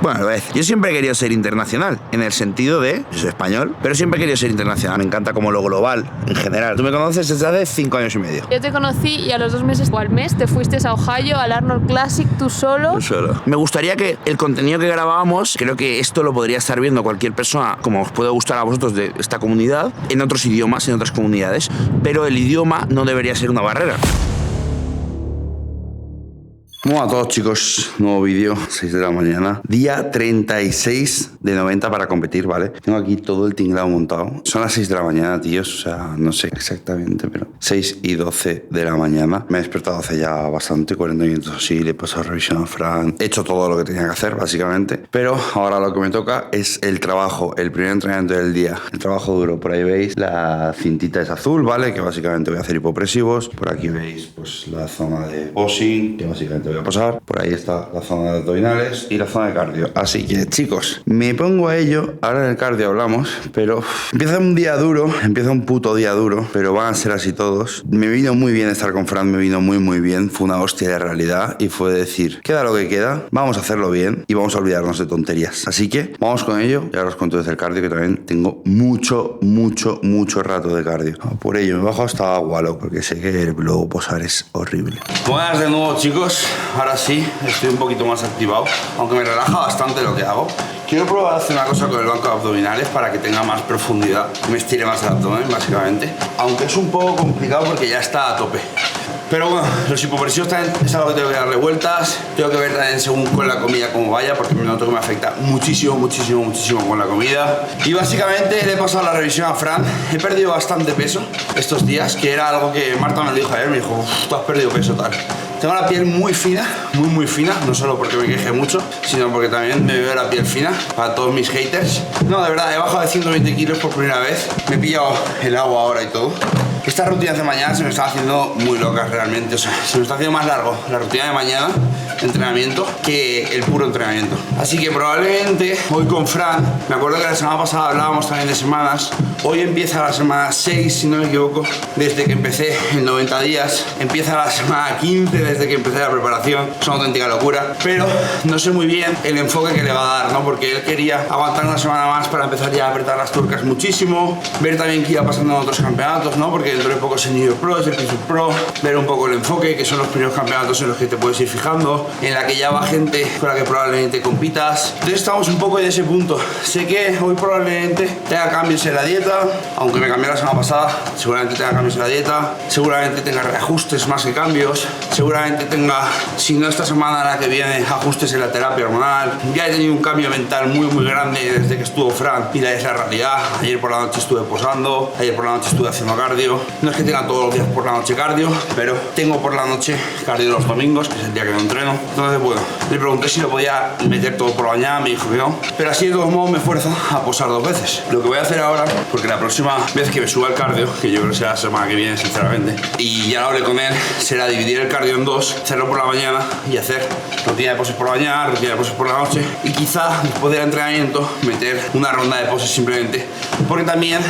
Bueno, lo voy a decir. Yo siempre he querido ser internacional, en el sentido de... Yo soy español, pero siempre he querido ser internacional. Me encanta como lo global, en general. Tú me conoces desde hace 5 años y medio. Yo te conocí y a los 2 meses o al mes te fuiste a Ohio, al Arnold Classic, tú solo. Yo solo. Me gustaría que el contenido que grabábamos, creo que esto lo podría estar viendo cualquier persona, como os puede gustar a vosotros de esta comunidad, en otros idiomas, en otras comunidades, pero el idioma no debería ser una barrera. Hola a todos, chicos, nuevo vídeo, 6 de la mañana, día 36 de 90 para competir, ¿vale? Tengo aquí todo el tinglado montado. Son las 6 de la mañana, tíos, o sea, no sé exactamente, pero 6 y 12 de la mañana. Me he despertado hace ya bastante, 40 minutos así, le he pasado revisión a Fran, he hecho todo lo que tenía que hacer, básicamente. Pero ahora lo que me toca es el trabajo, el primer entrenamiento del día, el trabajo duro. Por ahí veis, la cintita es azul, ¿vale? Que básicamente voy a hacer hipopresivos. Por aquí veis, pues, la zona de posing, que básicamente voy a pasar. Por ahí está la zona de abdominales y la zona de cardio. Así que, chicos, me pongo a ello. Ahora en el cardio hablamos, pero empieza un día duro, empieza un puto día duro, pero van a ser así todos. Me vino muy bien estar con Fran, me vino muy bien. Fue una hostia de realidad y fue decir, queda lo que queda, vamos a hacerlo bien y vamos a olvidarnos de tonterías. Así que vamos con ello y ahora os cuento desde el cardio, que también tengo mucho rato de cardio. Por ello me bajo hasta agua, loco, porque sé que luego posar es horrible. Buenas de nuevo, chicos. Ahora sí, estoy un poquito más activado, aunque me relaja bastante lo que hago. Quiero probar a hacer una cosa con el banco de abdominales para que tenga más profundidad, me estire más el abdomen, básicamente. Aunque es un poco complicado porque ya está a tope. Pero bueno, los hipopresivos también es algo que tengo que darle vueltas. Tengo que ver también según con la comida cómo vaya, porque me noto que me afecta muchísimo con la comida. Y básicamente le he pasado la revisión a Fran. He perdido bastante peso estos días, que era algo que Marta me lo dijo ayer. Me dijo, tú has perdido peso, tal. Tengo la piel muy fina, muy fina, no solo porque me queje mucho, sino porque también me veo la piel fina para todos mis haters. No, de verdad, he bajado de 120 kilos por primera vez. Me he pillado el agua ahora y todo. Estas rutinas de mañana se me están haciendo muy locas realmente, o sea, se me está haciendo más largo la rutina de mañana de entrenamiento que el puro entrenamiento. Así que probablemente hoy con Fran, me acuerdo que la semana pasada hablábamos también de semanas, hoy empieza la semana 6, si no me equivoco, desde que empecé en 90 días, empieza la semana 15 desde que empecé la preparación, es una auténtica locura, pero no sé muy bien el enfoque que le va a dar, ¿no? Porque él quería aguantar una semana más para empezar ya a apretar las tuercas muchísimo, ver también qué iba pasando en otros campeonatos, ¿no? Porque dentro de poco es el New York Pro, es el Pittsburgh Pro, ver un poco el enfoque, que son los primeros campeonatos en los que te puedes ir fijando, en la que ya va gente con la que probablemente compitas. Entonces estamos un poco en ese punto. Sé que hoy probablemente tenga cambios en la dieta, aunque me cambié la semana pasada, seguramente tenga cambios en la dieta, seguramente tenga reajustes más que cambios, seguramente tenga, si no esta semana, la que viene, ajustes en la terapia hormonal. Ya he tenido un cambio mental muy grande desde que estuvo Fran y la es la realidad. Ayer por la noche estuve posando, ayer por la noche estuve haciendo cardio. No es que tenga todos los días por la noche cardio, pero tengo por la noche cardio los domingos, que es el día que no entreno. Entonces, bueno, le pregunté si lo podía meter todo por la mañana, me dijo que no. Pero así de todos modos me esfuerzo a posar 2 veces. Lo que voy a hacer ahora, porque la próxima vez que me suba el cardio, que yo creo que será la semana que viene, sinceramente, y ya lo hablé con él, será dividir el cardio en 2, hacerlo por la mañana y hacer rutina de poses por la mañana, rutina de poses por la noche, y quizá después del entrenamiento meter una ronda de poses simplemente, porque también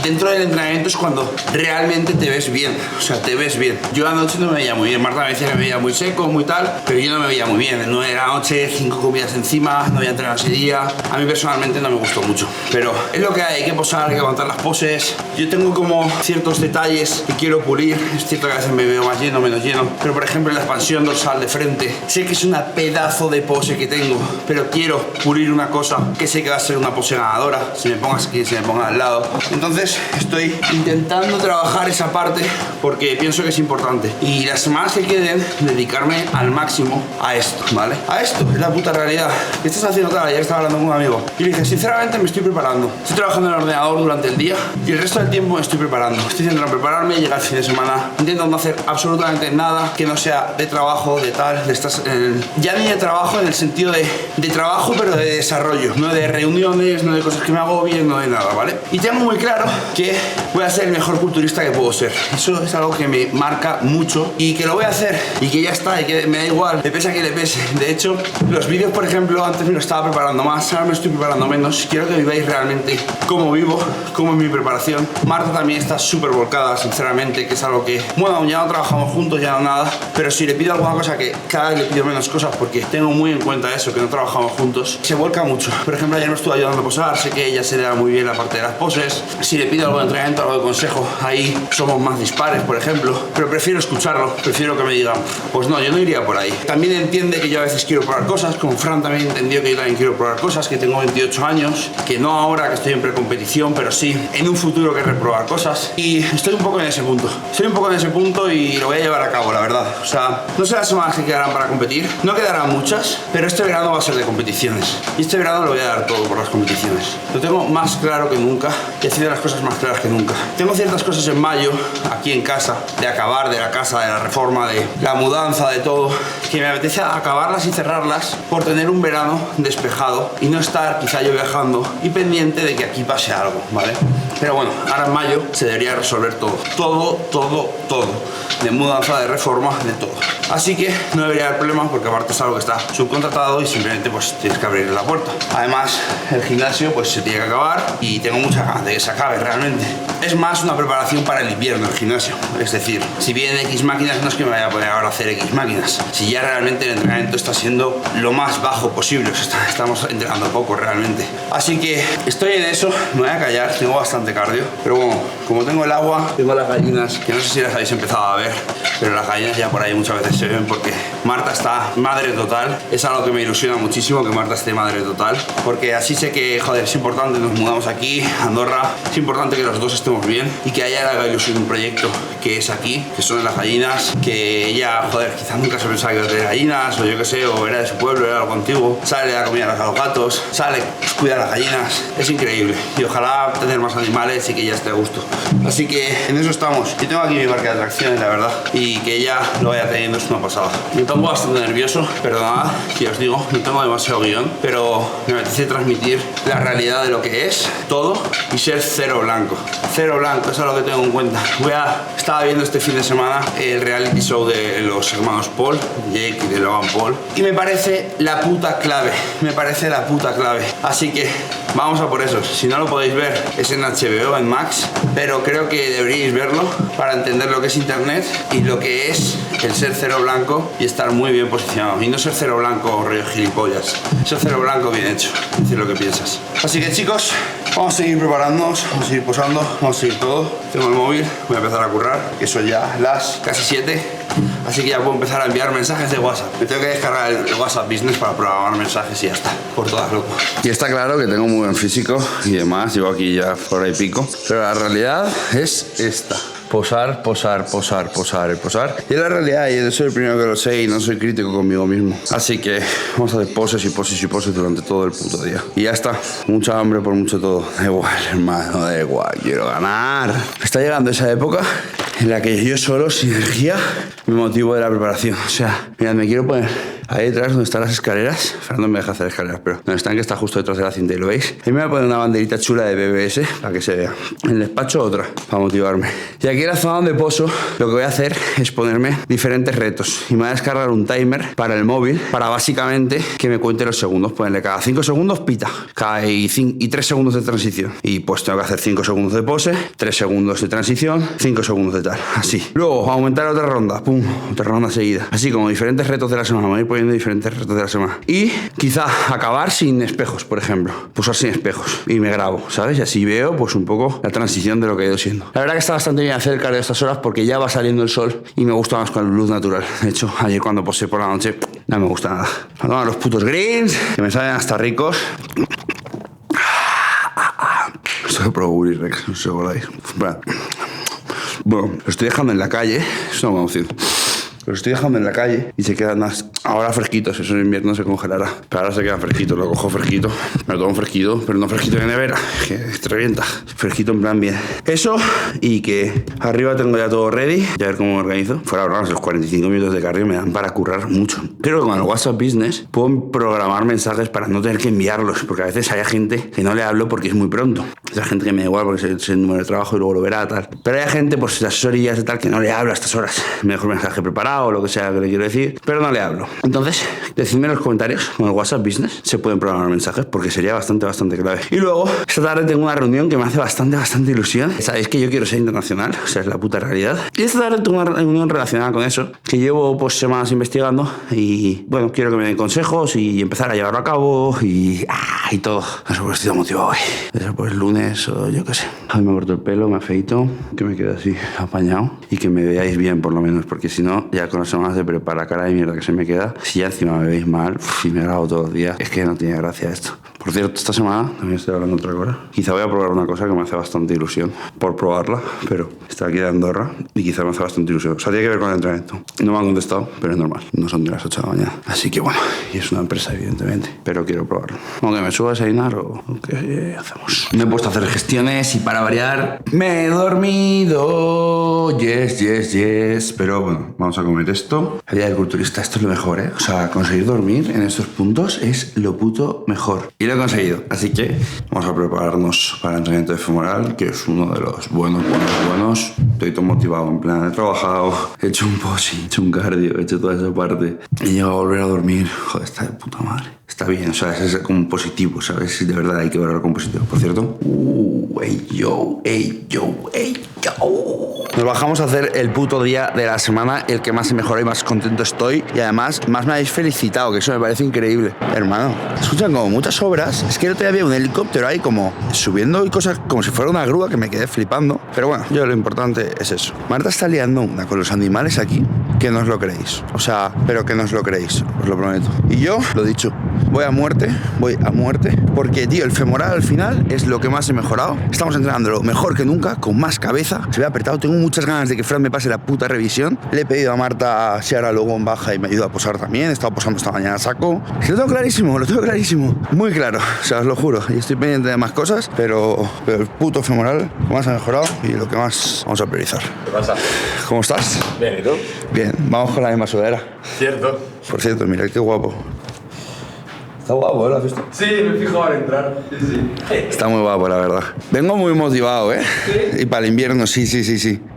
dentro del entrenamiento es cuando realmente te ves bien, o sea, te ves bien. Yo anoche no me veía muy bien, Marta me decía que me veía muy seco, muy tal, pero yo no me veía muy bien. En 9 de la noche, 5 comidas encima, no había entrenado ese día. A mí personalmente no me gustó mucho, pero es lo que hay que posar, hay que aguantar las poses. Yo tengo como ciertos detalles que quiero pulir. Es cierto que a veces me veo más lleno, menos lleno, pero por ejemplo la expansión dorsal de frente, sé que es una pedazo de pose que tengo, pero quiero pulir una cosa que sé que va a ser una pose ganadora, si me pongas aquí, si me pongas al lado. Entonces estoy intentando trabajar esa parte porque pienso que es importante, y las semanas que queden dedicarme al máximo a esto, ¿vale? A esto, es la puta realidad. ¿Qué estás haciendo tal? Ayer estaba hablando con un amigo y le dije, sinceramente me estoy preparando, estoy trabajando en el ordenador durante el día y el resto del tiempo me estoy preparando, estoy intentando prepararme, llegar al fin de semana, intento no hacer absolutamente nada que no sea de trabajo, de tal, de estas, ya ni de trabajo en el sentido de trabajo, pero de desarrollo, no de reuniones, no de cosas que me agobien, no de nada, ¿vale? Y tengo muy claro que voy a ser el mejor culturista que puedo ser. Eso es algo que me marca mucho y que lo voy a hacer y que ya está, y que me da igual. He pese a que le pese. De hecho, los vídeos, por ejemplo, antes me lo estaba preparando más, ahora me estoy preparando menos. Quiero que viváis realmente cómo vivo, cómo es mi preparación. Marta también está súper volcada, sinceramente, que es algo que, bueno, ya no trabajamos juntos, ya no nada, pero si le pido alguna cosa, que cada vez le pido menos cosas porque tengo muy en cuenta eso, que no trabajamos juntos, se volca mucho. Por ejemplo, ayer me estuvo ayudando a posar, sé que ella se le da muy bien la parte de las poses. Si le pido algo de entrenamiento, algo de consejo, ahí somos más dispares, por ejemplo, pero prefiero escucharlo, prefiero que me digan, pues no, yo no iría por ahí. También entiende que yo a veces quiero probar cosas, como Fran también entendió que yo también quiero probar cosas, que tengo 28 años, que no ahora que estoy en precompetición, pero sí en un futuro querré probar cosas, y estoy un poco en ese punto. Estoy un poco en ese punto y lo voy a llevar a cabo, la verdad. O sea, no sé las semanas que quedarán para competir, no quedarán muchas, pero este verano va a ser de competiciones, y este verano lo voy a dar todo por las competiciones. Lo tengo más claro que nunca, y haciendo las cosas más claras que nunca. Tengo ciertas cosas en mayo, aquí en casa, de acabar, de la casa, de la reforma, de la mudanza, de todo, que me apetece acabarlas y cerrarlas por tener un verano despejado y no estar quizá yo viajando y pendiente de que aquí pase algo, ¿vale? Pero bueno, ahora en mayo se debería resolver todo, de mudanza, de reforma, de todo. Así que no debería haber problemas porque aparte es algo que está subcontratado y simplemente pues tienes que abrir la puerta. Además, el gimnasio pues se tiene que acabar y tengo muchas ganas de que se acabe realmente. Es más una preparación para el invierno el gimnasio. Es decir, si vienen X máquinas, no es que me vaya a poner ahora a hacer X máquinas. Si ya realmente el entrenamiento está siendo lo más bajo posible, o sea, estamos entrenando poco realmente. Así que estoy en eso, me voy a callar, tengo bastante cardio. Pero bueno, como tengo el agua, tengo las gallinas, que no sé si las habéis empezado a ver, pero las gallinas ya por ahí muchas veces se ven porque Marta está madre total. Es algo que me ilusiona muchísimo que Marta esté madre total, porque así sé que, joder, es importante, nos mudamos aquí, a Andorra, es importante que los dos estemos bien y que a ella le haga ilusión un proyecto que es aquí, que son las gallinas, que ella, joder, quizás nunca se pensaba que iba a tener gallinas, o yo qué sé, o era de su pueblo, era algo antiguo, sale, le da comida a los gatos, sale, cuida a las gallinas, es increíble, y ojalá tener más animales y que ella esté a gusto. Así que en eso estamos. Yo tengo aquí mi parque de atracciones, la verdad, y que ella lo vaya teniendo es una pasada. Me pongo bastante nervioso, perdonad, que os digo, no tengo demasiado guión, pero me apetece transmitir la realidad de lo que es todo y ser cero blanco. Cero blanco, eso es lo que tengo en cuenta. Estaba viendo este fin de semana el reality show de los hermanos Paul, Jake y de Logan Paul, y me parece la puta clave, así que vamos a por eso. Si no lo podéis ver, es en HBO, en Max, pero creo que deberíais verlo para entender lo que es internet y lo que es el ser cero blanco y estar muy bien posicionado, y no ser cero blanco rollo gilipollas, ser cero blanco bien hecho, decir lo que piensas. Así que chicos, vamos a seguir preparándonos, vamos a seguir posando, vamos a seguir todo. Tengo el móvil, voy a empezar a currar, que son ya las casi 7, así que ya puedo empezar a enviar mensajes de WhatsApp. Me tengo que descargar el WhatsApp Business para programar mensajes y ya está, por todas loco. Y está claro que tengo muy buen físico y demás, llevo aquí ya por ahí pico, pero la realidad es esta. Posar. Y es la realidad, y yo soy el primero que lo sé y no soy crítico conmigo mismo. Así que vamos a hacer poses durante todo el puto día. Y ya está, mucha hambre por mucho todo. Da igual, hermano, da igual, quiero ganar. Está llegando esa época en la que yo solo, sin energía, me motivo de la preparación. O sea, mirad, me quiero poner ahí detrás donde están las escaleras. Fernando me deja hacer escaleras, pero donde están, que está justo detrás de la cinta y lo veis. Ahí me voy a poner una banderita chula de BBS para que se vea. En el despacho otra, para motivarme. Y aquí en la zona donde poso, lo que voy a hacer es ponerme diferentes retos. Y me voy a descargar un timer para el móvil, para básicamente que me cuente los segundos. Ponerle cada 5 segundos pita, y 3 segundos de transición. Y pues tengo que hacer 5 segundos de pose, 3 segundos de transición, 5 segundos de tal. Así. Luego aumentar otra ronda, pum, otra ronda seguida. Así como diferentes retos de la semana. Me voy a ir poniendo diferentes retos de la semana. Y quizá acabar sin espejos, por ejemplo. Posar sin espejos. Y me grabo, ¿sabes? Y así veo pues un poco la transición de lo que he ido siendo. La verdad que está bastante bien hacer el cardio a estas horas porque ya va saliendo el sol y me gusta más con la luz natural. De hecho, ayer cuando posé por la noche no me gusta nada. Me toman los putos greens, que me salen hasta ricos. Soy pro Uri Rex, no sé por ahí. Bueno, lo estoy dejando en la calle. Es una emoción. Lo estoy dejando en la calle y se quedan ahora fresquitos. Eso en invierno se congelará, pero ahora se quedan fresquitos. Lo cojo fresquito, me lo tomo fresquito, pero no fresquito de nevera, que te revienta. Fresquito en plan bien. Eso, y que arriba tengo ya todo ready. Ya a ver cómo me organizo. Fuera de los 45 minutos de cardio me dan para currar mucho. Creo que con el WhatsApp Business puedo programar mensajes para no tener que enviarlos, porque a veces hay gente que no le hablo porque es muy pronto. Hay gente que me da igual porque es el número de trabajo y luego lo verá, tal. Pero hay gente, pues asesorías y tal, que no le hablo a estas horas. Mejor mensaje preparado o lo que sea que le quiero decir, pero no le hablo. Entonces, decidme en los comentarios con el WhatsApp Business, se pueden programar mensajes porque sería bastante clave. Y luego, esta tarde tengo una reunión que me hace bastante ilusión. Sabéis que yo quiero ser internacional, o sea, es la puta realidad. Y esta tarde tengo una reunión relacionada con eso, que llevo pues semanas investigando y bueno, quiero que me den consejos y empezar a llevarlo a cabo y todo. Eso pues estoy motivado hoy. Eso pues lunes o yo qué sé. Hoy me corto el pelo, me afeito, que me quede así apañado y que me veáis bien por lo menos, porque si no, ya con las semanas de prepara la cara de mierda que se me queda, si ya encima me veis mal y me grabo todos los días, es que no tiene gracia esto. Por cierto, esta semana también estoy hablando otra cosa. Quizá voy a probar una cosa que me hace bastante ilusión por probarla, pero está aquí de Andorra y quizá me hace bastante ilusión. O sea, tiene que ver con el entrenamiento. No me han contestado, pero es normal. No son de las 8 de la mañana. Así que bueno, y es una empresa, evidentemente, pero quiero probarlo. Aunque me suba a desayunar o qué hacemos. Me he puesto a hacer gestiones y para variar me he dormido. Yes. Pero bueno, vamos a comer esto. La vida del culturista, esto es lo mejor, ¿eh? O sea, conseguir dormir en estos puntos es lo puto mejor. Y lo he conseguido. Así que vamos a prepararnos para el entrenamiento de femoral, que es uno de los buenos. Estoy todo motivado, en plan, he trabajado, he hecho un posing, he hecho un cardio, he hecho toda esa parte. He llegado a volver a dormir. Joder, está de puta madre. Está bien, o sea, es como positivo, ¿sabes? De verdad hay que verlo con positivo. Por cierto, ey yo. Nos bajamos a hacer el puto día de la semana, el que más se mejora y más contento estoy. Y además, más me habéis felicitado, que eso me parece increíble. Hermano, escuchan como muchas obras. Es que el otro día había un helicóptero ahí como subiendo y cosas como si fuera una grúa que me quedé flipando. Pero bueno, yo lo importante es eso. Marta está liando una con los animales aquí, que no os lo creéis. O sea, pero que no os lo creéis, os lo prometo. Y yo, lo dicho, voy a muerte, porque, tío, el femoral al final es lo que más he mejorado. Estamos entrenándolo mejor que nunca, con más cabeza. Se ve apretado, tengo muchas ganas de que Fran me pase la puta revisión. Le he pedido a Marta si ahora luego en baja y me ayuda a posar también. He estado posando esta mañana a saco. Lo tengo clarísimo, muy claro, o sea, os lo juro. Y estoy pendiente de más cosas, pero el puto femoral más ha mejorado y lo que más vamos a priorizar. ¿Qué pasa? ¿Cómo estás? Bien, ¿y tú? Bien, vamos con la misma sudadera. Cierto. Por cierto, mira qué guapo. Está guapo, ¿eh? ¿Lo has visto? Sí, me fijo al entrar. Sí. Está muy guapo, la verdad. Vengo muy motivado, ¿eh? ¿Sí? Y para el invierno, sí.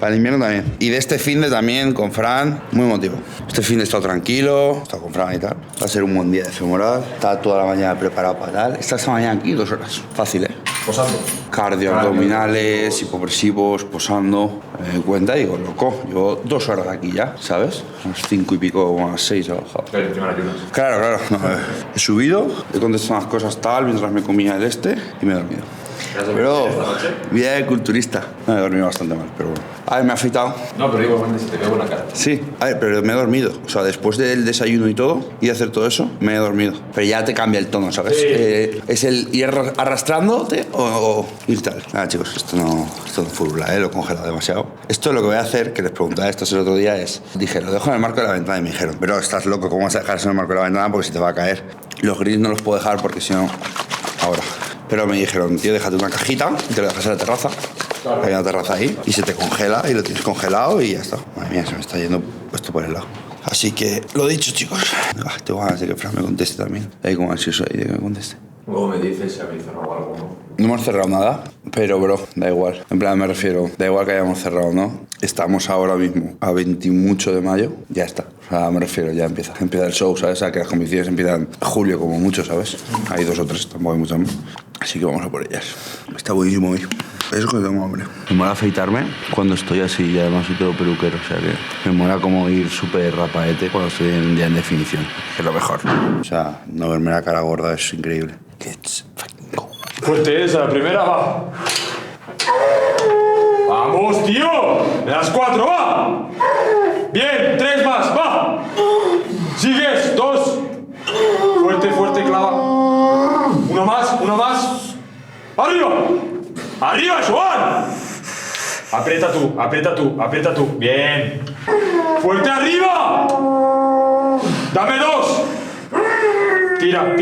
Para el invierno también. Y de este finde también, con Fran, muy motivado. Este finde he estado tranquilo, he estado con Fran y tal. Va a ser un buen día de femoral. Está toda la mañana preparado para tal. Esta mañana aquí 2 horas. Fácil, ¿eh? Posando. Cardio, abdominales, hipopresivos, posando. Me doy cuenta y digo, loco, llevo 2 horas aquí ya, ¿sabes? Unas 5 y pico, unas 6 he bajado. Pero encima ayudas. Claro. No, he subido, he contestado unas cosas tal mientras me comía el y me he dormido. Pero, esta noche? vida de culturista. No, he dormido bastante mal, pero bueno. A ver, me he afeitado. No, pero igualmente se te ve buena cara. Sí, a ver, pero me he dormido. O sea, después del desayuno y todo, y de hacer todo eso, me he dormido. Pero ya te cambia el tono, ¿sabes? Sí. Es el ir arrastrándote o ir tal. Nada, chicos, esto no furula, lo he congelado demasiado. Esto lo que voy a hacer, que les preguntaba esto el otro día, es... Dije, lo dejo en el marco de la ventana y me dijeron, pero estás loco, ¿cómo vas a dejar eso en el marco de la ventana? Porque si te va a caer. Los grills no los puedo dejar porque si no... Ahora. Pero me dijeron, tío, déjate una cajita y te lo dejas en la terraza. Claro. Hay una terraza ahí y se te congela y lo tienes congelado y ya está. Madre mía, se me está yendo esto por el lado. Así que, lo dicho, chicos. Tengo ganas de que Fran me conteste también. Estoy como ansioso ahí de que me conteste. Luego me dices si habéis cerrado algo, ¿no? No hemos cerrado nada, pero, bro, da igual. En plan, me refiero, da igual que hayamos cerrado o no. Estamos ahora mismo a 28 de mayo, ya está. O sea, me refiero, ya empieza el show, ¿sabes? O sea, que las competiciones empiezan en julio como mucho, ¿sabes? Hay 2 o 3, tampoco hay muchas más. Así que vamos a por ellas. Está buenísimo hoy. Eso es que tengo hambre. Me mola afeitarme cuando estoy así y además soy todo peluquero. O sea que me mola como ir súper rapaete cuando estoy ya en definición. Que es lo mejor. O sea, no verme la cara gorda es increíble. Let's fucking go. Fuerte esa, la primera va. ¡Vamos, tío! ¡De las 4, va! Bien, 3 más, va. Sigues, 2. Fuerte, clava. Uno más. ¡Arriba! ¡Arriba, Joan! Aprieta tú. Bien. ¡Fuerte arriba! ¡Dame 2! Tira.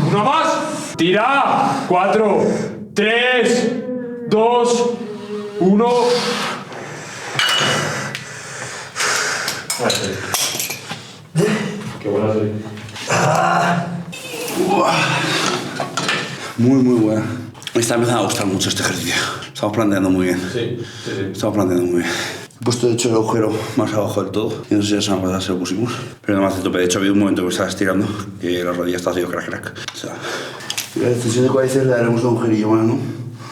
Uno más. Tira. 4, 3, 2, 1. Qué buena soy. Muy buena. Me está empezando a gustar mucho este ejercicio. Estamos planteando muy bien. Sí. Estamos planteando muy bien. He puesto de hecho el agujero más abajo del todo. Y no sé si la semana pasada se lo pusimos. Pero no me hace tope. De hecho, había un momento que estaba estirando que la rodilla está haciendo crack. O sea, la extensión de cuádriceps le daremos un agujerillo más, ¿no?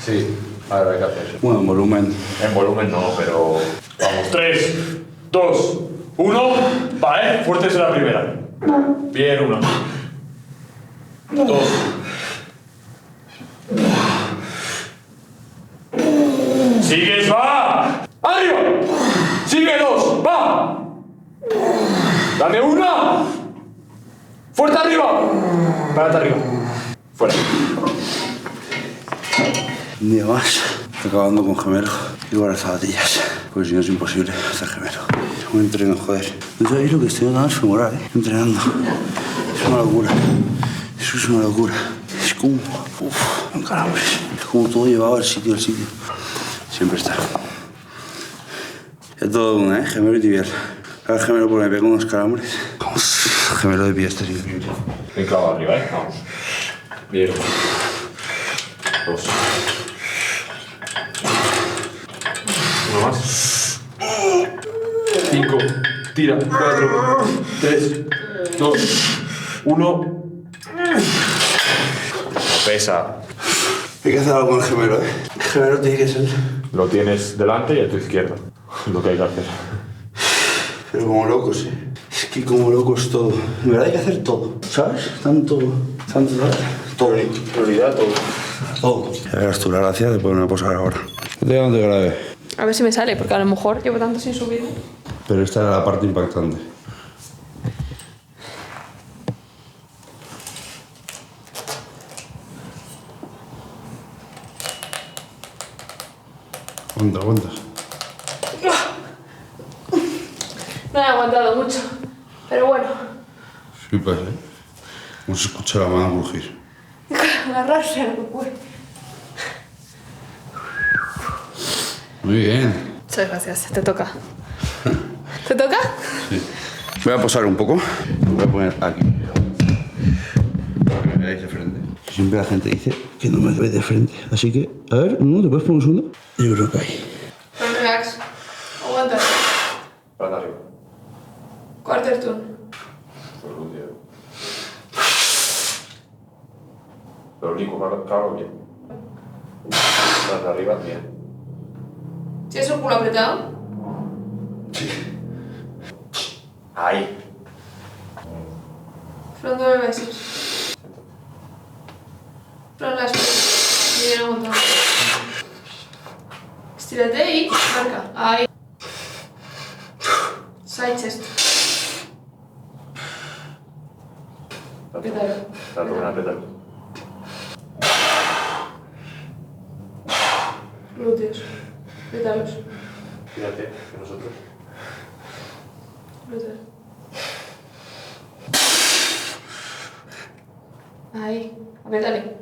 Sí, ahora hay que hacer eso. Bueno, en volumen. En volumen no, pero... Vamos, 3, 2, 1... Vale, fuerte es la primera. Bien, 1. 2. Sigues, va. ¡Arriba! Sigue 2, va. Dame 1. Fuerte arriba. Párate arriba. Fuera. Un día más. Estoy acabando con gemelo y con las zapatillas. Porque si no es imposible hacer gemelo. Es un entreno, joder. No sabéis lo que estoy notando es femoral, entrenando. Es una locura. Eso es una locura. Es como... Uff, un calambres. Es como todo llevado al sitio, Siempre está. Es todo una, gemelo y tibial. Ahora gemelo porque me pego unos calambres. Vamos, gemelo de pie, este es increíble. Bien clavado arriba, vamos. Bien. 2. Uno más. 5. Tira. 4. 3. 2. 1. No pesa. Hay que hacer algo con el gemelo, El gemelo tiene que ser... Lo tienes delante y a tu izquierda. Es lo que hay que hacer. Pero como locos, Es que como locos todo. En verdad hay que hacer todo, ¿sabes? Tanto, ¿sabes? Todo. Prioridad, todo. Todo. Ya verás tú la gracia de ponerme a posar ahora. No te grave. A ver si me sale, porque a lo mejor llevo tanto sin subir. Pero esta era la parte impactante. Aguanta. No he aguantado mucho, pero bueno. Flipas, Como se escucha la mano crujir. Agarrarse no puede. Muy bien. Muchas gracias, te toca. ¿Te toca? Sí. Voy a posar un poco. Me voy a poner aquí. Para que me veáis de frente. Siempre la gente dice que no me ve de frente. Así que, a ver, ¿no? ¿Te puedes poner un segundo? Yo creo que hay. No, relax. Aguanta. Para arriba. Quarter turn. Lo único, claro, bien. Para arriba, bien. ¿Tienes el culo apretado? Sí. Ahí. Front door biceps. Front las piernas. Bien aguantado. Estírate y marca. Ahí. Side chest. Pétalo. Pétalo. Glúteos. Pétalos. Fíjate que nosotros. Glúteos. Ahí. Apriétale.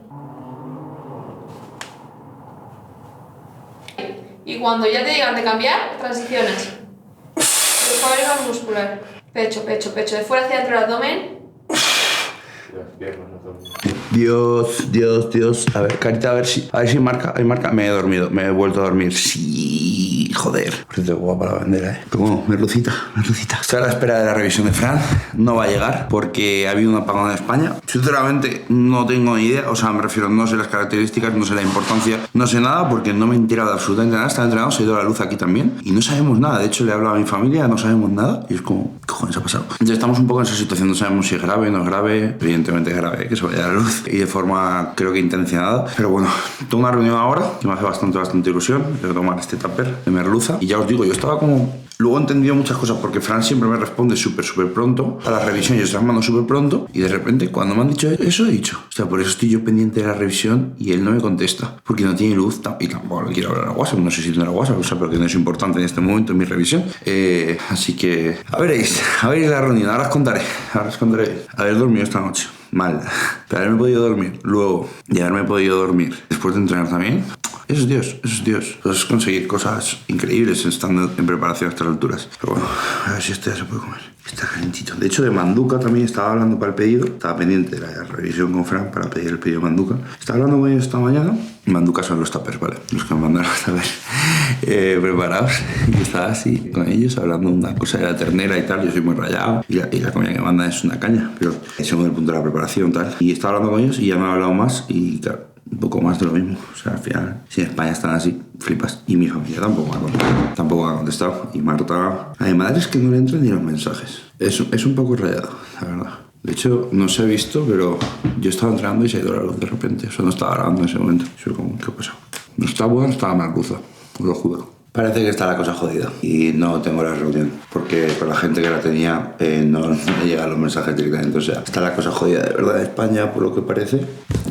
Y cuando ya te digan de cambiar, transiciones. Desfabricación muscular. Pecho. De fuera hacia adentro el abdomen. Piernas, abdomen. Dios. A ver, carita, a ver si marca. Ahí marca. Me he dormido. Me he vuelto a dormir. Sí, joder. Por cierto, guapa la bandera, Pero bueno, merlucita. Estoy a la espera de la revisión de Fran. No va a llegar porque ha habido un apagón en España. Sinceramente, no tengo ni idea. O sea, me refiero, no sé las características, no sé la importancia, no sé nada porque no me he enterado de absolutamente nada. Está entrenado, se ha ido la luz aquí también. Y no sabemos nada. De hecho, le he hablado a mi familia, no sabemos nada. Y es como, ¿qué cojones ha pasado? Ya estamos un poco en esa situación. No sabemos si es grave, no es grave. Evidentemente es grave, que se vaya la luz. Y de forma, creo que intencionada. Pero bueno, tengo una reunión ahora que me hace bastante ilusión. Tengo que tomar este tupper de merluza. Y ya os digo, yo estaba como... Luego he entendido muchas cosas porque Fran siempre me responde súper pronto a la revisión. Yo se las mando súper pronto y de repente cuando me han dicho eso he dicho, o sea, por eso estoy yo pendiente de la revisión y él no me contesta porque no tiene luz y tampoco le quiero hablar a WhatsApp. No sé si tendrá WhatsApp, o sea, pero que no es importante en este momento en mi revisión. Así que a veréis la reunión. Ahora os contaré. Haber dormido esta noche mal, pero haberme podido dormir luego y haberme podido dormir después de entrenar también. Eso es Dios, eso es Dios. Eso es conseguir cosas increíbles estando en preparación a estas alturas. Pero bueno, a ver si esto ya se puede comer. Está calentito. De hecho, de manduca también estaba hablando para el pedido. Estaba pendiente de la revisión con Fran para pedir el pedido de manduca. Estaba hablando con ellos esta mañana. Manduca son los tuppers, ¿vale? Los que me mandaron los tuppers preparados. Y estaba así con ellos hablando una cosa de la ternera y tal. Yo soy muy rayado. Y la comida que mandan es una caña. Pero según el punto de la preparación tal. Y estaba hablando con ellos y ya me han hablado más. Y claro, un poco más de lo mismo. O sea, al final, si en España están así, flipas. Y mi familia tampoco me ha contestado. Y Marta, a mi madre es que no le entran ni los mensajes. Es un poco rayado, la verdad. De hecho, no se ha visto, pero yo estaba entrando y se ha ido la luz de repente. O sea, no estaba grabando en ese momento. Soy como, ¿qué ha pasado? No estaba buena, no estaba merluza. Os lo juro. Parece que está la cosa jodida y no tengo la reunión porque con la gente que la tenía no me llegan los mensajes directamente. O sea, está la cosa jodida de verdad en España por lo que parece.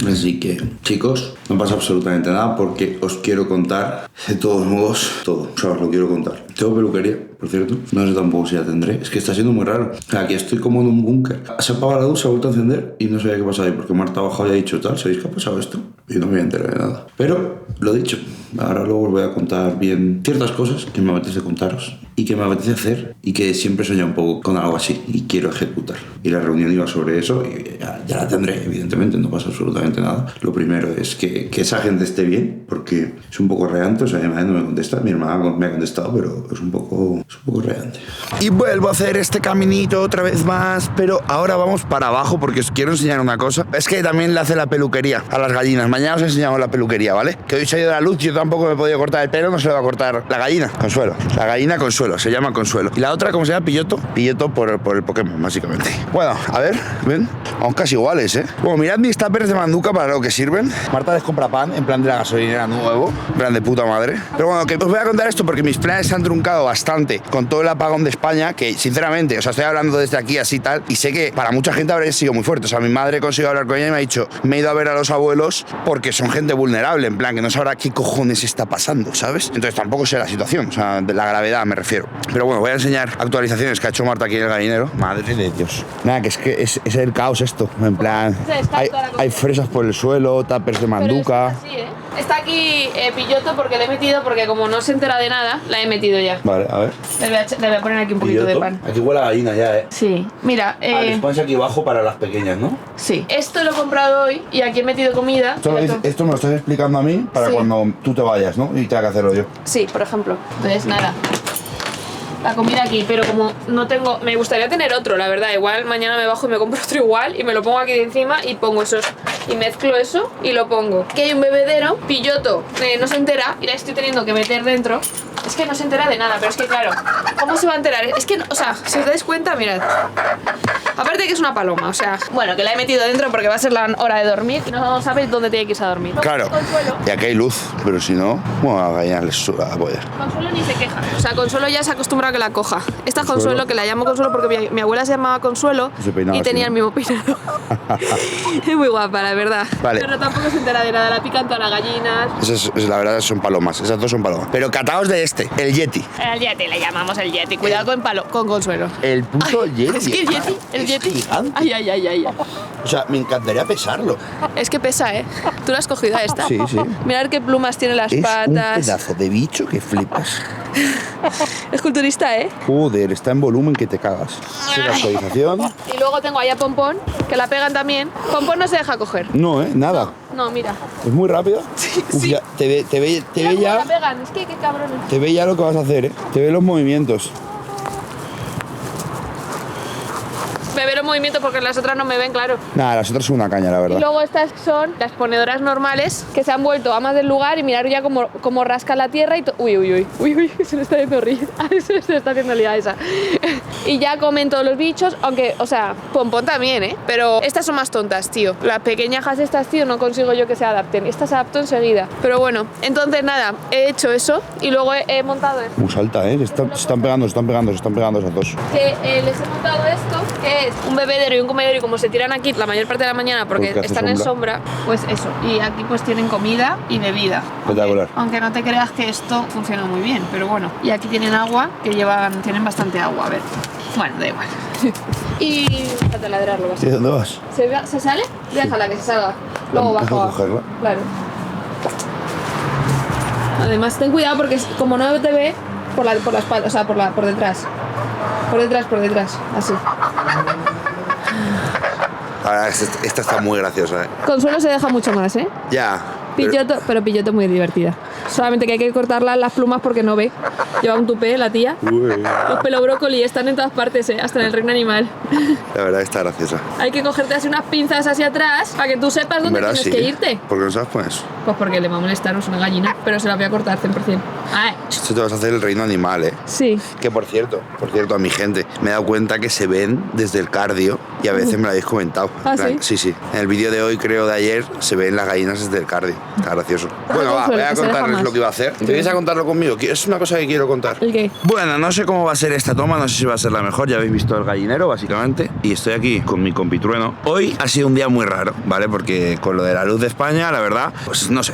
Así que, chicos, no pasa absolutamente nada porque os quiero contar de todos modos todo. O sea, os lo quiero contar. Tengo peluquería, por cierto. No sé tampoco si la tendré. Es que está siendo muy raro. Aquí estoy como en un búnker. Se ha apagado la luz, se ha vuelto a encender y no sabía qué pasaba ahí porque Marta ha bajado y ha dicho tal. ¿Sabéis qué ha pasado esto? Y no me voy a enterar de nada. Pero, lo dicho, ahora luego os voy a contar bien ciertas cosas que me apetece contaros y que me apetece hacer y que siempre soñé un poco con algo así y quiero ejecutar. Y la reunión iba sobre eso y ya la tendré, evidentemente, no pasa absolutamente nada. Lo primero es que esa gente esté bien, porque es un poco reante. O sea, mi madre no me contesta, mi hermana me ha contestado, pero es un poco reante. Y vuelvo a hacer este caminito otra vez más, pero ahora vamos para abajo porque os quiero enseñar una cosa. Es que también le hace la peluquería a las gallinas. Mañana os enseñamos la peluquería, ¿vale? Que hoy se ha ido la luz, yo tampoco me he podido cortar el pelo, no se le va a cortar la gallina, Consuelo. La gallina Consuelo, se llama Consuelo. Y la otra, ¿cómo se llama? Pilloto. Pilloto por el Pokémon, básicamente. Bueno, a ver, ven. Aún casi iguales, ¿eh? Bueno, mirad mis tuppers de manduca para lo que sirven. Marta les compra pan, en plan de la gasolinera nuevo, en plan de puta madre. Pero bueno, que os voy a contar esto porque mis planes se han truncado bastante con todo el apagón de España, que sinceramente, o sea, estoy hablando desde aquí así tal, y sé que para mucha gente habrá sido muy fuerte. O sea, mi madre consiguió hablar con ella y me ha dicho, me he ido a ver a los abuelos porque son gente vulnerable, en plan que no sabrá qué cojones está pasando, ¿sabes? Entonces tampoco sé la situación, o sea, de la gravedad me refiero. Pero bueno, voy a enseñar actualizaciones que ha hecho Marta aquí en el gallinero. Madre de Dios. Nada, que es el caos esto, en plan, hay fresas por el suelo, tuppers de manduca. Pero es así, ¿eh? Está aquí Pilloto porque le he metido, porque como no se entera de nada, la he metido ya. Vale, a ver. Le voy a poner aquí un poquito de pan. Aquí huele a gallina ya, ¿eh? Sí, mira. Les pones aquí abajo para las pequeñas, ¿no? Sí. Esto lo he comprado hoy y aquí he metido comida. Esto me lo estás explicando a mí para cuando tú te vayas, ¿no? Y tenga que hacerlo yo. Sí, por ejemplo. Entonces, nada. La comida aquí, pero como no tengo... Me gustaría tener otro, la verdad. Igual mañana me bajo y me compro otro igual y me lo pongo aquí de encima y pongo esos... Y mezclo eso y lo pongo. Que hay un bebedero, Pilloto no se entera y la estoy teniendo que meter dentro. Es que no se entera de nada, pero es que claro, ¿cómo se va a enterar? Es que, o sea, si os dais cuenta, mirad. Aparte que es una paloma, o sea, bueno, que la he metido dentro porque va a ser la hora de dormir y no sabéis dónde tiene que irse a dormir. Claro, y aquí hay luz, pero si no, bueno, a la gallina les suda la polla. Consuelo ni se queja. O sea, Consuelo ya se acostumbra a que la coja. Esta es Consuelo, que la llamo Consuelo porque mi abuela se llamaba Consuelo y tenía el mismo peinado. Es muy guapa, la verdad. Vale. Pero tampoco se entera de nada, la pican todas las gallinas. La verdad son palomas, esas dos son palomas. Pero cataos de el Yeti. El Yeti, le llamamos el Yeti. Cuidado con Consuelo. El puto Yeti. Es que el Yeti, el Yeti. Gigante. Ay. O sea, me encantaría pesarlo. Es que pesa, ¿eh? ¿Tú la has cogido a esta? Sí. Mirad qué plumas tiene las patas. Es un pedazo de bicho que flipas. Es culturista, ¿eh? Joder, está en volumen que te cagas. La actualización. Y luego tengo ahí a Pompón, que la pegan también. Pompón no se deja coger. No, nada. No, mira. Es muy rápida. Sí. Ya, te ve ya. La pegan, es que qué cabrones. Te ve ya lo que vas a hacer, ¿eh? Te ve los movimientos. Me ve los movimientos porque las otras no me ven, claro. Nada, las otras son una caña, la verdad. Y luego estas son las ponedoras normales que se han vuelto amas del lugar y mirar ya como rasca la tierra y uy, se le está haciendo rir. Se le está haciendo liada esa. Y ya comen todos los bichos, aunque, o sea, Pompón también, ¿eh? Pero estas son más tontas, tío. Las pequeñajas estas, tío, no consigo yo que se adapten. Estas se adaptó enseguida. Pero bueno, entonces nada, he hecho eso y luego he montado esto. Muy salta, ¿eh? Se están pegando esas dos. Que les he montado esto, que es un bebedero y un comedero, y como se tiran aquí la mayor parte de la mañana porque están en sombra, pues eso. Y aquí pues tienen comida y bebida. Espectacular. Aunque no te creas que esto funciona muy bien, pero bueno. Y aquí tienen agua, que tienen bastante agua, a ver. Bueno, da igual. Y déjate ladrarlo, ¿Y dónde vas? ¿Se sale? Déjala que se salga. Luego bajo. Cogerla. Claro. Además, ten cuidado porque como no te ve por la espalda, o sea, por detrás. Por detrás, así. Ahora, esta está muy graciosa, ¿eh? Consuelo se deja mucho más, ¿eh? Ya. Pero Pilloto muy divertida. Solamente que hay que cortarla las plumas porque no ve. Lleva un tupé la tía. Los pelo brócoli están en todas partes, hasta en el reino animal. La verdad está graciosa. Hay que cogerte así unas pinzas hacia atrás para que tú sepas dónde ¿Verdad? tienes que irte. ¿Por qué no sabes con eso? Pues porque le va a molestar, no es una gallina, pero se la voy a cortar 100%. Ay. Esto te vas a hacer el reino animal, ¿eh? Sí. Que por cierto, a mi gente, me he dado cuenta que se ven desde el cardio y a veces me lo habéis comentado. ¿Ah, sí? sí? Sí. En el vídeo de hoy, creo, de ayer, se ven las gallinas desde el cardio. Está gracioso. Bueno, va, voy a contarles lo que iba a hacer. ¿Te vienes a contarlo conmigo? Es una cosa que quiero contar. ¿El qué? Bueno, no sé cómo va a ser esta toma, no sé si va a ser la mejor. Ya habéis visto el gallinero, básicamente. Y estoy aquí con mi compitrueno. Hoy ha sido un día muy raro, ¿vale? Porque con lo de la luz de España, la verdad, pues no sé.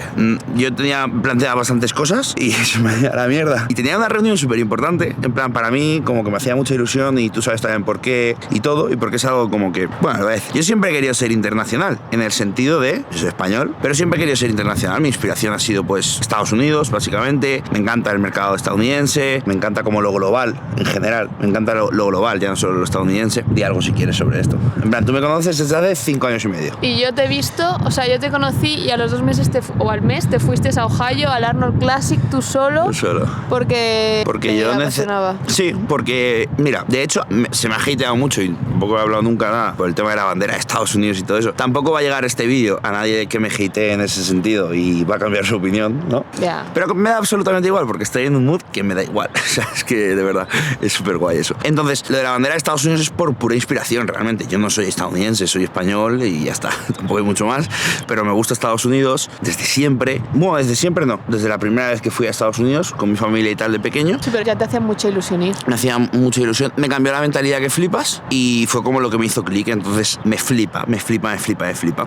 Yo tenía planteadas bastantes cosas y se me dio a la mierda. Y tenía una reunión súper importante, en plan, para mí, como que me hacía mucha ilusión y tú sabes también por qué y todo. Y porque es algo como que, bueno, a ver, yo siempre he querido ser internacional, en el sentido de, yo soy español, pero siempre he querido ser internacional. Mi inspiración ha sido, pues, Estados Unidos, básicamente. Me encanta el mercado estadounidense, me encanta como lo global, en general. Me encanta lo global, ya no solo lo estadounidense. Di algo si quieres sobre esto. En plan, tú me conoces desde hace 5 años y medio. Y yo te he visto, o sea, yo te conocí y a los 2 meses o al mes te fuiste a Ohio, al Arnold Classic, tú solo. Tú solo. Porque yo apasionaba. Sí, porque, mira, de hecho, se me ha hateado mucho y tampoco he hablado nunca nada por el tema de la bandera de Estados Unidos y todo eso. Tampoco va a llegar este vídeo a nadie que me hatee en ese sentido y va a cambiar su opinión, ¿no? Ya. Pero me da absolutamente igual porque estoy en un mood que me da igual. O sea, es que de verdad es súper guay eso. Entonces, lo de la bandera de Estados Unidos es por pura inspiración, realmente. Yo no soy estadounidense, soy español y ya está. Tampoco hay mucho más. Pero me gusta Estados Unidos desde siempre. Bueno, desde siempre no. Desde la primera vez que fui a Estados Unidos con mi familia y tal de pequeño. Sí, pero ya te hacía mucha ilusión ir. Me hacía mucha ilusión. Me cambió la mentalidad que flipas y fue como lo que me hizo clic. Entonces me flipa.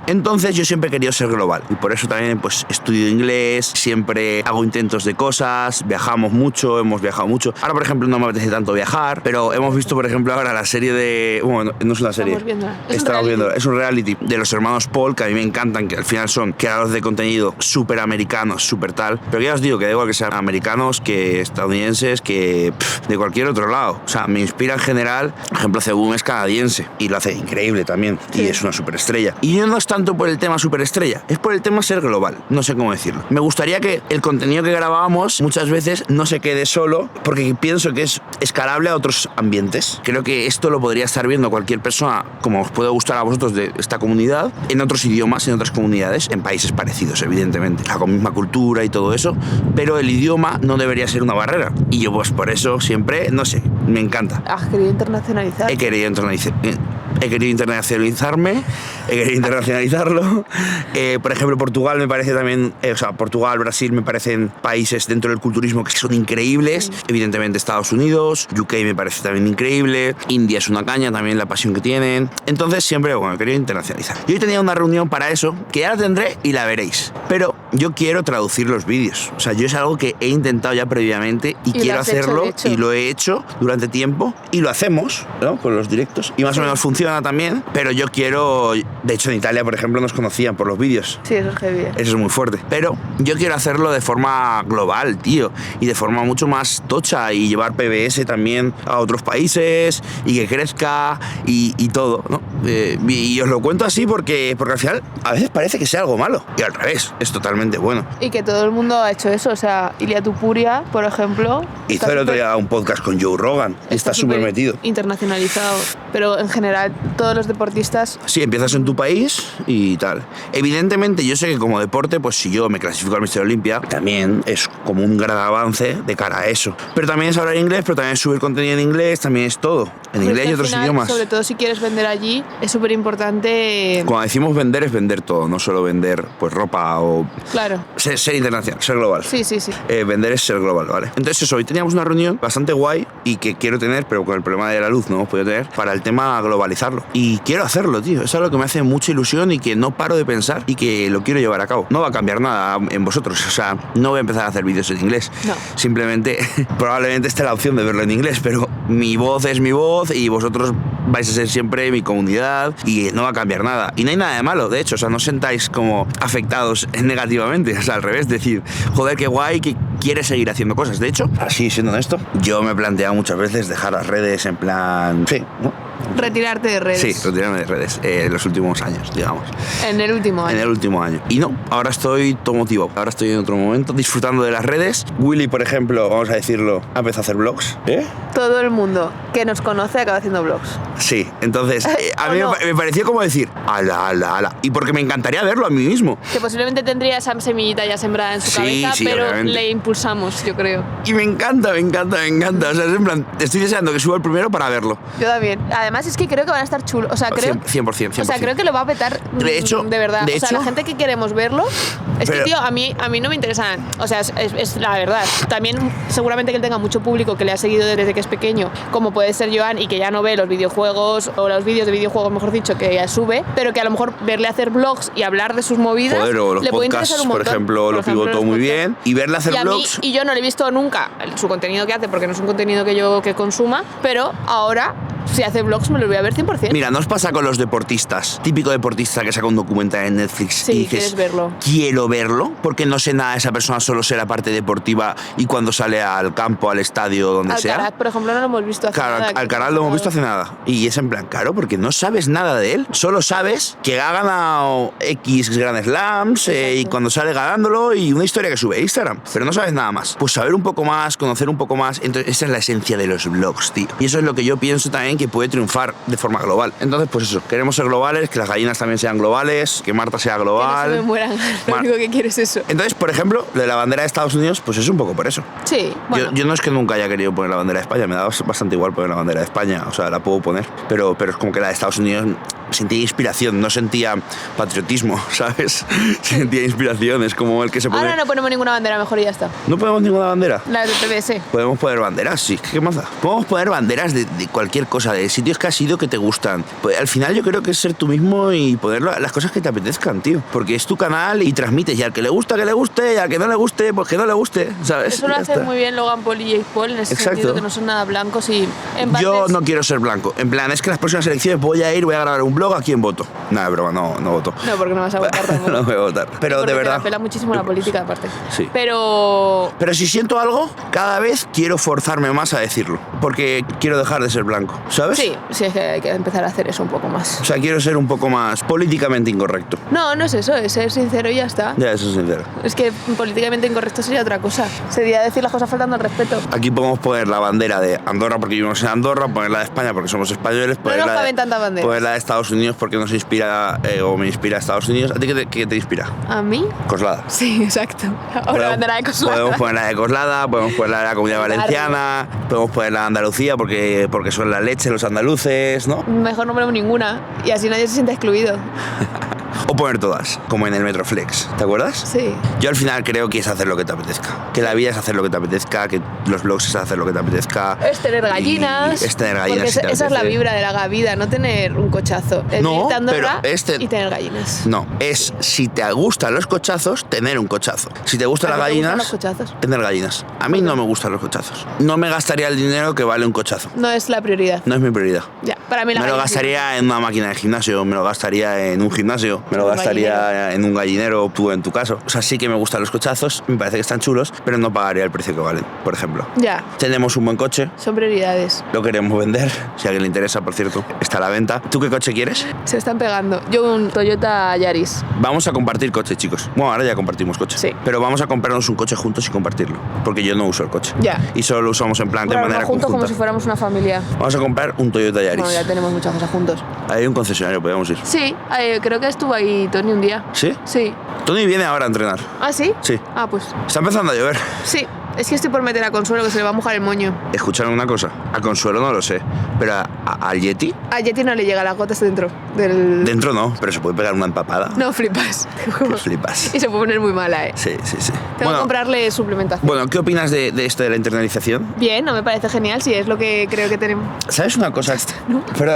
Entonces yo siempre he querido ser global y por eso también pues estudio inglés, siempre hago intentos de cosas, viajamos mucho, hemos viajado mucho. Ahora, por ejemplo, no me apetece tanto viajar, pero hemos visto, por ejemplo, ahora la serie de... Bueno, no es una serie. Estamos viendo. Es un reality de los hermanos Paul, que a mí me encantan, que al final son creadores de contenido súper americanos, súper tal. Pero ya os digo que da igual que sean americanos, que estadounidenses, que de cualquier otro lado. O sea, me inspira en general. Por ejemplo, Cebum es canadiense y lo hace increíble también. Sí. Y es una superestrella. Y no es tanto por el tema superestrella, es por el tema ser global. No sé cómo decirlo. Me gustaría que el contenido que grabábamos muchas veces no se quede solo, porque pienso que es escalable a otros ambientes. Creo que esto lo podría estar viendo cualquier persona, como os puede gustar a vosotros de esta comunidad, en otros idiomas, en otras comunidades, en países parecidos, evidentemente, la misma cultura y todo eso, pero el idioma no debería ser una barrera. Y yo pues por eso siempre, no sé, me encanta. ¿Has querido internacionalizar? He querido internacionalizarme, he querido internacionalizarlo. Por ejemplo, Portugal me parece también, Portugal, Brasil me parecen países dentro del culturismo que son increíbles. Evidentemente Estados Unidos, UK me parece también increíble. India es una caña también, la pasión que tienen. Entonces siempre, bueno, he querido internacionalizar. Y hoy tenía una reunión para eso, que ya la tendré y la veréis. Pero yo quiero traducir los vídeos. O sea, yo es algo que he intentado ya previamente y quiero hacerlo y lo he hecho durante tiempo y lo hacemos, ¿no? Con los directos. Y más o menos funciona también, pero yo quiero... De hecho, en Italia, por ejemplo, nos conocían por los vídeos. Sí, eso es heavy. Eso es muy fuerte. Pero yo quiero hacerlo de forma global, tío. Y de forma mucho más tocha y llevar PBS también a otros países y que crezca y todo, ¿no? Y os lo cuento así porque al final a veces parece que sea algo malo. Y al revés, es totalmente bueno. Y que todo el mundo ha hecho eso. O sea, Ilia Tupuria, por ejemplo... Hizo el otro día un podcast con Joe Rogan. Está súper metido. Internacionalizado. Pero en general, todos los deportistas... Sí, empiezas en tu país y tal. Evidentemente, yo sé que como deporte, pues si yo me clasifico al Mister Olympia, también es como un gran avance de cara a eso. Pero también es hablar inglés, pero también es subir contenido en inglés, también es todo. En inglés y otros idiomas. Sobre todo si quieres vender allí, es súper importante... Cuando decimos vender, es vender todo, no solo vender pues ropa o... Claro. Ser internacional, ser global. Sí. Vender es ser global, ¿vale? Entonces eso, hoy teníamos una reunión bastante guay y que quiero tener, pero con el problema de la luz no hemos podido tener, para el tema globalizarlo. Y quiero hacerlo, tío. Es algo que me hace mucha ilusión y que no paro de pensar y que lo quiero llevar a cabo. No va a cambiar nada en vosotros, o sea, no voy a empezar a hacer vídeos en inglés. No. Simplemente, probablemente esté la opción de verlo en inglés, pero mi voz es mi voz y vosotros vais a ser siempre mi comunidad. sociedad y no va a cambiar nada. Y no hay nada de malo, de hecho, o sea, no os sentáis como afectados negativamente, o sea, al revés, decir, joder, qué guay, que quiere seguir haciendo cosas. De hecho, así siendo honesto, yo me he planteado muchas veces dejar las redes en plan... Sí, ¿no? Retirarte de redes. Sí, retirarme de redes en los últimos años, digamos. En el último año. En el último año. Y no, ahora estoy todo motivado. Ahora estoy en otro momento disfrutando de las redes. Willy, por ejemplo, vamos a decirlo, ha empezado a hacer vlogs. Todo el mundo que nos conoce acaba haciendo vlogs. Sí, entonces a mí no. me pareció como decir, ala. Y porque me encantaría verlo a mí mismo. Que posiblemente tendría esa semillita ya sembrada en su cabeza, pero obviamente. le impulsamos, yo creo. Y me encanta. O sea, es en plan, estoy deseando que suba el primero para verlo. Yo también. Además es que creo que van a estar chulos. O sea, creo... 100%. O sea, creo que lo va a petar De hecho, de verdad. O sea, la gente que queremos verlo... Es Pero- que, tío, a mí no me interesan. O sea, es la verdad. También seguramente que él tenga mucho público que le ha seguido desde que es pequeño, como puede ser Joan, y que ya no ve los videojuegos, o los vídeos de videojuegos, mejor dicho, que ya sube, pero que a lo mejor verle hacer vlogs y hablar de sus movidas, Joder, o los le puede interesar podcasts, un por montón. ejemplo, lo pivotó los muy podcasts. bien. Y verle hacer Y a mí, vlogs... y yo no le he visto nunca su contenido que hace, porque no es un contenido que yo consuma, pero ahora, si hace vlogs, me lo voy a ver 100%. Mira, ¿no os pasa con los deportistas? Típico deportista que saca un documental en Netflix Sí, y dices, quieres verlo. quiero verlo, porque no sé nada de esa persona, solo sé la parte deportiva y cuando sale al campo, al estadio, donde sea. Alcaraz, por ejemplo, no lo hemos visto hace Claro, nada. Alcaraz lo hemos visto hace nada. Y es en plan, claro, porque no sabes nada de él. Solo sabes que ha ganado X Grand Slams y cuando sale ganándolo y una historia que sube a Instagram. Pero no sabes nada más. Pues saber un poco más, conocer un poco más. Entonces, esa es la esencia de los vlogs, tío. Y eso es lo que yo pienso también que puede triunfar de forma global. Entonces, pues eso, queremos ser globales, que las gallinas también sean globales, que Marta sea global. Que no se me mueran. Lo único que quiero es eso. Entonces, por ejemplo, lo de la bandera de Estados Unidos, pues es un poco por eso. Sí, bueno. Yo no es que nunca haya querido poner la bandera de España, me da bastante igual poner la bandera de España, o sea, la puedo poner, pero es como que la de Estados Unidos sentía inspiración, no sentía patriotismo, ¿sabes? Sentía inspiración, es como el que se pone... Ahora no ponemos ninguna bandera, mejor y ya está. ¿No ponemos ninguna bandera? La de TBS. Podemos poner banderas, sí, ¿qué más da? Podemos poner banderas de cualquier cosa, de sitios que has ido que te gustan. Pues, al final yo creo que es ser tú mismo y poner las cosas que te apetezcan, tío. Porque es tu canal y transmites, y al que le gusta, que le guste, y al que no le guste, pues que no le guste, ¿sabes? Eso lo Ya hace está. muy bien Logan Paul y Jake Paul en ese Exacto. sentido, que no son nada blancos y en Yo partes- no quiero ser blanco. En plan, es que en las próximas elecciones voy a grabar un blog, ¿a quién voto? Nada, broma, no voto. No, porque no vas a votar tampoco. No voy a votar. Pero Porque de te verdad. la pela muchísimo la política, aparte. Sí. Pero... Pero si siento algo, cada vez quiero forzarme más a decirlo. Porque quiero dejar de ser blanco, ¿sabes? Sí, es que hay que empezar a hacer eso un poco más. O sea, quiero ser un poco más políticamente incorrecto. No es eso, es ser sincero y ya está. Ya, eso es sincero. Es que políticamente incorrecto sería otra cosa. Sería decir las cosas faltando al respeto. Aquí podemos poner la bandera de Andorra porque vivimos en Andorra, poner la de España porque somos españoles, poner, nos la, caben tantas banderas. poner la de Estados Unidos porque nos inspira o me inspira a Estados Unidos. ¿A ti qué te inspira? ¿A mí? Coslada. Sí, exacto. O la bandera de Coslada. Podemos poner la de Coslada, podemos poner la de la Comunidad Valenciana, podemos poner la de Andalucía porque son la leche los andaluces, ¿no? Mejor no ponemos ninguna y así nadie se siente excluido. O poner todas, como en el Metroflex. ¿Te acuerdas? Sí. Yo al final creo que es hacer lo que te apetezca. Que la vida es hacer lo que te apetezca, que los blogs es hacer lo que te apetezca. Es tener gallinas. Y es tener gallinas. Porque si te esa es la apetece. vibra de la vida, no tener un cochazo. Es No, irte a Andorra pero y tener gallinas. No, es si te gustan los cochazos, tener un cochazo. Si te gustan ¿A las ti te gustan gallinas, los cochazos? tener gallinas. A mí no me gustan los cochazos. No me gastaría el dinero que vale un cochazo. No es la prioridad. No es mi prioridad. Ya, para mí la Me lo gallina- gastaría en una máquina de gimnasio, me lo gastaría en un gimnasio, me lo Un gastaría en un gallinero, tú en tu caso. O sea, sí que me gustan los cochazos, me parece que están chulos, pero no pagaría el precio que valen, por ejemplo. Ya, Tenemos un buen coche, son prioridades. lo queremos vender, si a alguien le interesa, por cierto, está a la venta. ¿Tú qué coche quieres? Se están pegando. Yo un Toyota Yaris. Vamos a compartir coche, chicos. Bueno, ahora ya compartimos coche. Sí. Pero vamos a comprarnos un coche juntos y compartirlo, porque yo no uso el coche. Ya. Y solo lo usamos en plan de Bueno, manera juntos como conjunta. si fuéramos una familia. Vamos a comprar un Toyota Yaris. Bueno, ya tenemos muchas cosas juntos. Hay un concesionario, podemos ir. Sí, creo que estuvo ahí Tony un día. ¿Sí? Sí. Tony viene ahora a entrenar. ¿Ah, sí? Sí. Ah, pues Está empezando a llover. sí. Es que estoy por meter a Consuelo que se le va a mojar el moño. Escuchadme una cosa, a Consuelo no lo sé, pero al Yeti, A Yeti no le llega las gotas dentro del... dentro no, pero se puede pegar una empapada. No, flipas. Que flipas. Y se puede poner muy mala, Sí. Tengo que comprarle suplementación. Bueno, ¿qué opinas de esto de la internalización? Bien, no me parece genial, si es lo que creo que tenemos. ¿Sabes una cosa? Pero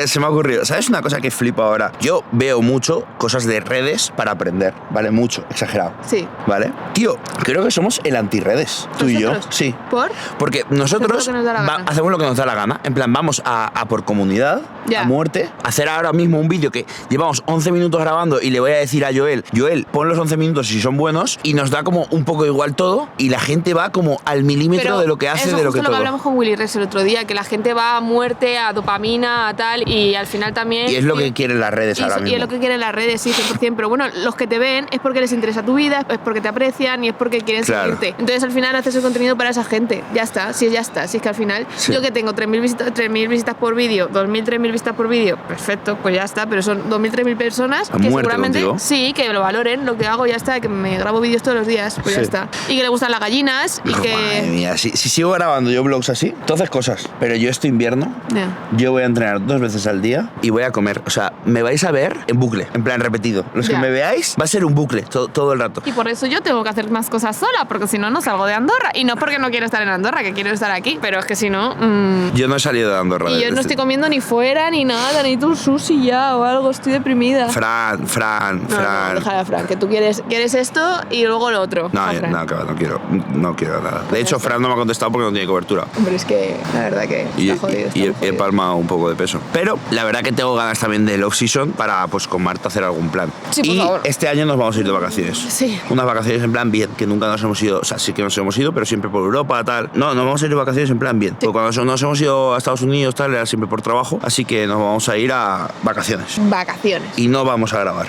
se me ha ocurrido. ¿Sabes una cosa que flipo ahora? Yo veo mucho cosas de redes para aprender, ¿vale? Mucho, exagerado. Sí. ¿Vale? Tío, creo que somos el antirredes. compartir redes, tú y yo. ¿Nosotros? Sí. ¿Por? Porque Hacemos nosotros lo que nos da la gana. hacemos lo que nos da la gana. En plan, vamos a por comunidad, Ya. a muerte, hacer ahora mismo un vídeo que llevamos 11 minutos grabando y le voy a decir a Joel, pon los 11 minutos si son buenos, y nos da como un poco igual todo y la gente va como al milímetro de lo que hace, eso de lo justo que lo todo. que hablamos con Willy Rex el otro día, que la gente va a muerte, a dopamina, a tal, y al final también... Y es lo que quieren las redes ahora Y mismo. es lo que quieren las redes, sí, 100%. Pero bueno, los que te ven es porque les interesa tu vida, es porque te aprecian y es porque quieren Claro. seguirte. Entonces al final haces el contenido para esa gente. Ya está, sí, ya está. Si es que al final, Sí. yo que tengo 3.000 visitas por vídeo, 2.000, 3.000 visitas por vídeo, perfecto, pues ya está. Pero son 2.000, 3.000 personas A que muerte seguramente contigo. sí, que lo valoren, lo que hago, ya está, que me grabo vídeos todos los días, pues ya Sí. está. Y que le gustan las gallinas y Madre que... mía, si sigo grabando yo vlogs así, entonces cosas. Pero yo este invierno, Ya. yo voy a entrenar 2 veces al día y voy a comer. O sea, me vais a ver en bucle, en plan repetido. Los Ya. que me veáis, va a ser un bucle todo el rato. Y por eso yo tengo que hacer más cosas sola, porque si no, no salgo de Andorra. Y no porque no quiero estar en Andorra, que quiero estar aquí, pero es que si no... Yo no he salido de Andorra. Y yo desde- no estoy comiendo ni fuera ni nada, ni un sushi ya o algo, estoy deprimida. Fran. No, déjala, Fran, que tú quieres esto y luego lo otro. No, Fran. no, que va, no quiero nada. De hecho, Fran no me ha contestado porque no tiene cobertura. Hombre, es que la verdad que Y, está jodido. y está muy he jodido. palmado un poco de peso. Pero la verdad que tengo ganas también del off-season para, pues, con Marta hacer algún plan. Sí, por y favor. este año nos vamos a ir de vacaciones. Sí. Unas vacaciones en plan bien, que nunca nos hemos ido, o sea, sí que nos hemos ido, pero siempre por Europa, tal. No, nos vamos a ir de vacaciones en plan bien. Porque cuando nos hemos ido a Estados Unidos, tal, era siempre por trabajo. Así que nos vamos a ir a vacaciones. Vacaciones. Y no vamos a grabar.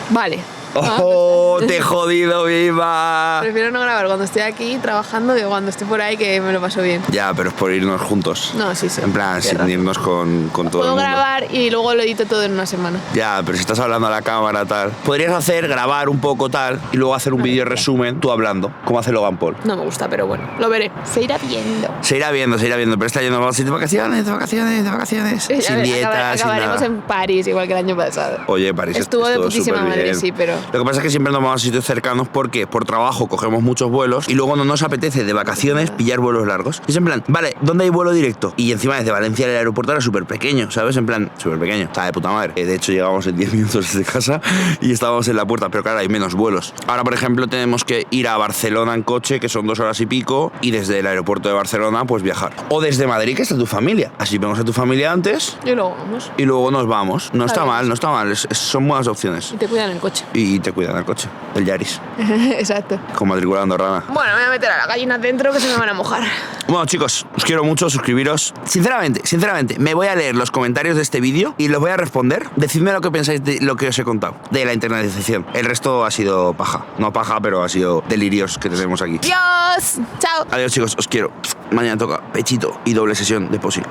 Vale. ¡Oh, te he jodido, viva! Prefiero no grabar cuando estoy aquí trabajando que cuando estoy por ahí que me lo paso bien. Ya, pero es por irnos juntos. No, sí, sí. En plan, Tienes sin razón. irnos con todo el Puedo mundo. grabar y luego lo edito todo en una semana. Ya, pero si estás hablando a la cámara, tal. Podrías grabar un poco, tal, y luego hacer un vídeo resumen, tú hablando, como hace Logan Paul. No me gusta, pero bueno, lo veré. Se irá viendo. Se irá viendo, pero este año nos vamos a ir de vacaciones. Sin dietas, sin Acabaremos nada. en París, igual que el año pasado. Oye, París Estuvo de putísima súper madre, bien. sí, pero... Lo que pasa es que siempre nos vamos a sitios cercanos porque por trabajo cogemos muchos vuelos y luego no nos apetece de vacaciones pillar vuelos largos. Es en plan, vale, ¿dónde hay vuelo directo? Y encima desde Valencia el aeropuerto era súper pequeño, ¿sabes? En plan, súper pequeño. Está de puta madre. De hecho, llegamos en 10 minutos desde casa y estábamos en la puerta, pero claro, hay menos vuelos. Ahora, por ejemplo, tenemos que ir a Barcelona en coche, que son 2 horas y pico, y desde el aeropuerto de Barcelona, pues viajar. O desde Madrid, que está tu familia. Así vemos a tu familia antes Y luego vamos. y luego nos vamos. No está bien. mal, no está mal. Son buenas opciones. Y te cuidan el coche. Y te cuidan el coche, el Yaris, Exacto. con matrícula andorrana. Bueno, me voy a meter a las gallinas dentro que se me van a mojar. Bueno, chicos, os quiero mucho, suscribiros. Sinceramente, me voy a leer los comentarios de este vídeo y los voy a responder. Decidme lo que pensáis de lo que os he contado, de la internalización. El resto ha sido paja. No paja, pero ha sido delirios que tenemos aquí. ¡Dios! ¡Chao! Adiós, chicos, os quiero. Mañana toca pechito y doble sesión de posi.